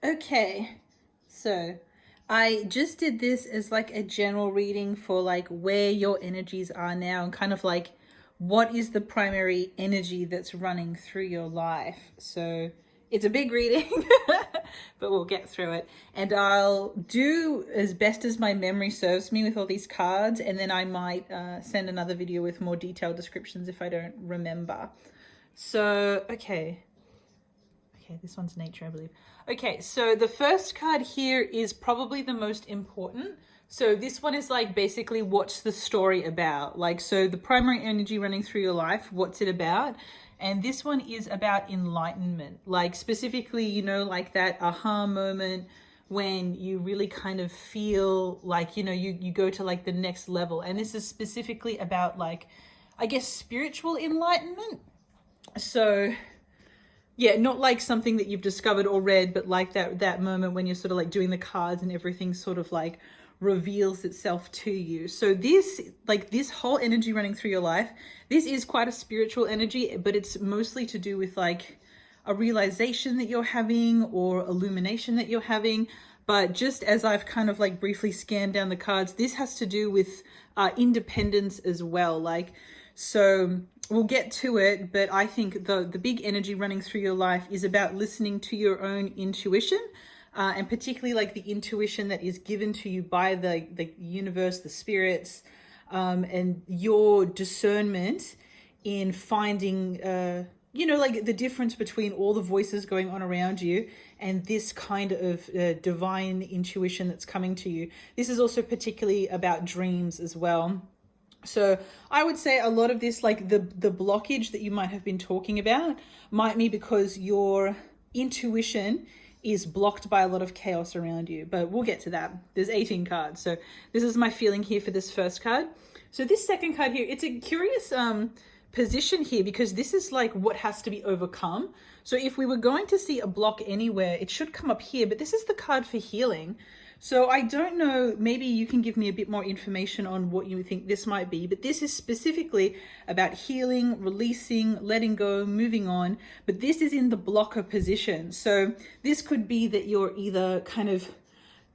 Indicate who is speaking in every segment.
Speaker 1: Okay, so I just did this as like a general reading for like where your energies are now and kind of like what is the primary energy that's running through your life. So it's a big reading, but we'll get through it. And I'll do as best as my memory serves me with all these cards, and then I might send another video with more detailed descriptions if I don't remember. So, okay, this one's nature, I believe. Okay, so the first card here is probably the most important. So this one is like basically what's the story about? Like, so the primary energy running through your life, what's it about? And this one is about enlightenment. Like specifically, like that aha moment when you really kind of feel like, you go to like the next level. And this is specifically about like, I guess, spiritual enlightenment. So yeah, not like something that you've discovered or read, but like that moment when you're sort of like doing the cards and everything sort of like reveals itself to you. So this whole energy running through your life, this is quite a spiritual energy, but it's mostly to do with like a realization that you're having or illumination that you're having. But just as I've kind of like briefly scanned down the cards, this has to do with independence as well. Like, so we'll get to it, but I think the big energy running through your life is about listening to your own intuition, and particularly like the intuition that is given to you by the universe, the spirits, and your discernment in finding, like the difference between all the voices going on around you and this kind of divine intuition that's coming to you. This is also particularly about dreams as well. So I would say a lot of this, like the blockage that you might have been talking about, might be because your intuition is blocked by a lot of chaos around you. But we'll get to that. There's 18 cards. So this is my feeling here for this first card. So this second card here, it's a curious position here because this is like what has to be overcome. So if we were going to see a block anywhere, it should come up here, but this is the card for healing. So I don't know, maybe you can give me a bit more information on what you think this might be, but this is specifically about healing, releasing, letting go, moving on, but this is in the blocker position. So this could be that you're either kind of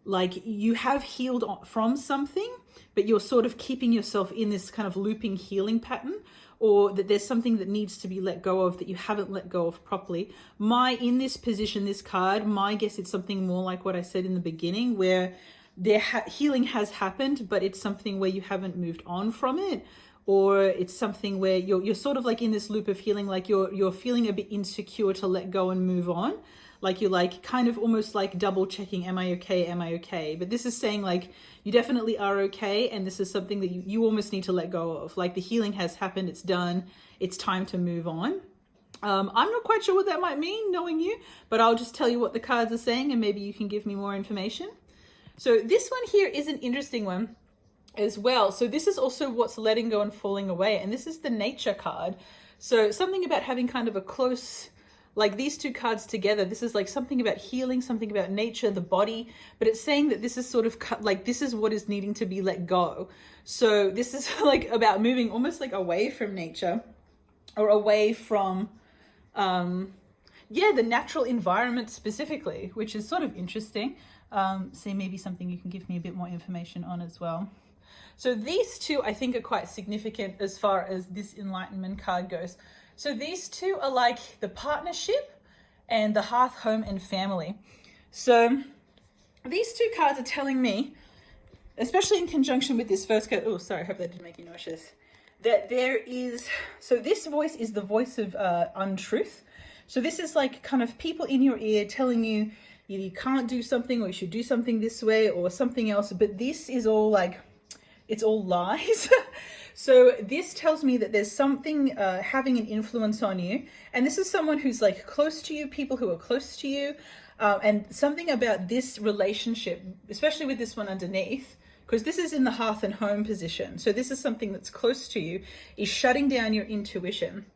Speaker 1: like you have healed from something, but you're sort of keeping yourself in this kind of looping healing pattern, or that there's something that needs to be let go of that you haven't let go of properly. In this position, this card, my guess it's something more like what I said in the beginning, where healing has happened, but it's something where you haven't moved on from it, or it's something where you're sort of like in this loop of healing, like you're feeling a bit insecure to let go and move on. Like you're like kind of almost like double checking, am I okay? Am I okay? But this is saying like you definitely are okay. And this is something that you almost need to let go of. Like the healing has happened. It's done. It's time to move on. I'm not quite sure what that might mean knowing you, but I'll just tell you what the cards are saying and maybe you can give me more information. So this one here is an interesting one as well. So this is also what's letting go and falling away. And this is the nature card. So something about having kind of a close, like these two cards together, this is like something about healing, something about nature, the body, but it's saying that this is sort of like, this is what is needing to be let go. So this is like about moving almost like away from nature or away from, the natural environment specifically, which is sort of interesting. So maybe something you can give me a bit more information on as well. So these two I think are quite significant as far as this enlightenment card goes. So these two are like the partnership and the hearth, home, and family. So these two cards are telling me, especially in conjunction with this first card, oh, sorry, I hope that didn't make you nauseous, that there is, so this voice is the voice of untruth. So this is like kind of people in your ear telling you you can't do something or you should do something this way or something else. But this is all like, it's all lies. So this tells me that there's something having an influence on you. And this is someone who's like close to you, people who are close to you. And something about this relationship, especially with this one underneath, because this is in the hearth and home position. So this is something that's close to you, is shutting down your intuition.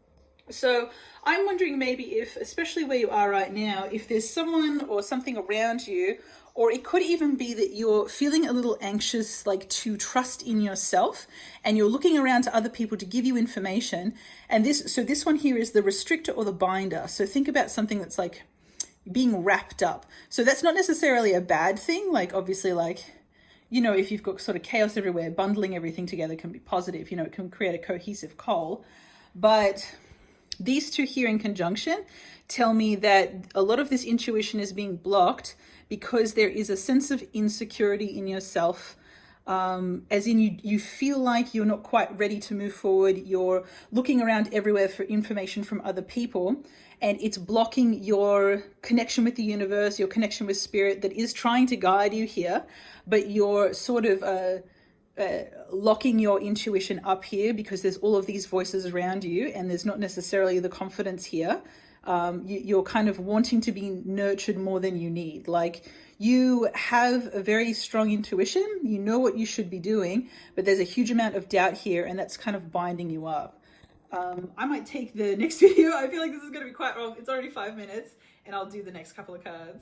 Speaker 1: So I'm wondering maybe if, especially where you are right now, if there's someone or something around you, or it could even be that you're feeling a little anxious, like to trust in yourself, and you're looking around to other people to give you information. And this one here is the restrictor or the binder. So think about something that's like being wrapped up. So that's not necessarily a bad thing. Like, obviously, like, you know, if you've got sort of chaos everywhere, bundling everything together can be positive. You know, it can create a cohesive whole. But these two here in conjunction tell me that a lot of this intuition is being blocked because there is a sense of insecurity in yourself, as in you feel like you're not quite ready to move forward. You're looking around everywhere for information from other people, and it's blocking your connection with the universe, your connection with spirit that is trying to guide you here, but you're sort of locking your intuition up here because there's all of these voices around you and there's not necessarily the confidence here. You're kind of wanting to be nurtured more than you need. Like, you have a very strong intuition, you know what you should be doing, but there's a huge amount of doubt here, and that's kind of binding you up. I might take the next video. I feel like this is going to be quite long. It's already 5 minutes, and I'll do the next couple of cards.